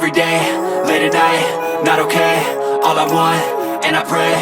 every day, late at night, not okay. All I want, and I pray,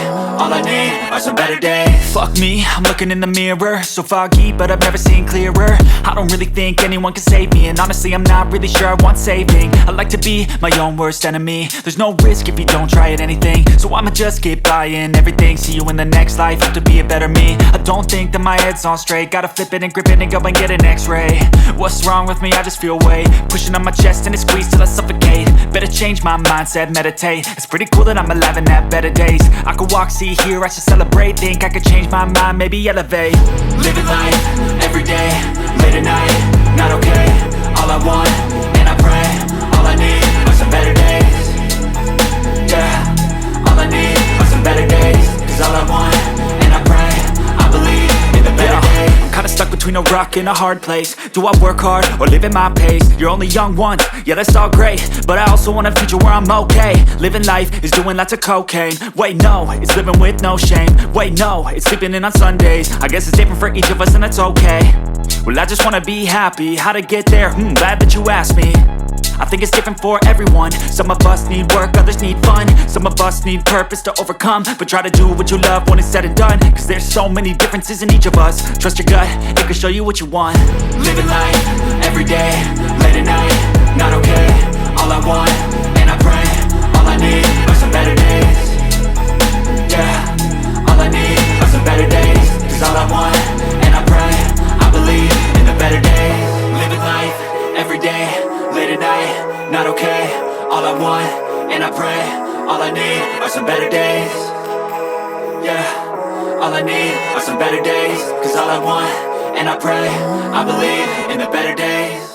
all I need are some better days. Fuck me, I'm looking in the mirror, so foggy, but I've never seen clearer. I don't really think anyone can save me, and honestly I'm not really sure I want saving. I like to be my own worst enemy. There's no risk if you don't try at anything, so I'ma just keep buying everything. See you in the next life, have to be a better me. I don't think that my head's on straight, gotta flip it and grip it and go and get an x-ray. What's wrong with me? I just feel weight pushing on my chest and it squeezes till I suffocate. Better change my mindset, meditate. It's pretty cool that I'm alive and have better days. I could walk, see, hear, I should celebrate. Think I could change my mind, maybe elevate. Living life, every day, late at night, not okay. All I want, and I pray, all I need are some better days. Yeah, all I need are some better days. Cause all I want, and I pray, I believe in the better days. I'm kinda stuck between a rock and a hard place. Do I work hard or live at my pace? You're only young once, yeah that's all great, but I also want a future where I'm okay. Living life is doing lots of cocaine. Wait no, it's living with no shame. Wait no, it's sleeping in on Sundays. I guess it's different for each of us and that's okay. Well I just wanna be happy, how to get there? Glad that you asked me. I think it's different for everyone. Some of us need work, others need fun. Some of us need purpose to overcome. But try to do what you love when it's said and done. Cause there's so many differences in each of us. Trust your gut, it can show you what you want. Living life, every day, late at night, not okay. All I want, and I pray, all I need are some better days. Yeah, all I need are some better days. Cause all I want, and I pray, I believe in the better days. Living life, every day, late at night, not okay. All I want, and I pray, all I need are some better days. Yeah, all I need are some better days. Cause all I want, and I pray, I believe in the better days.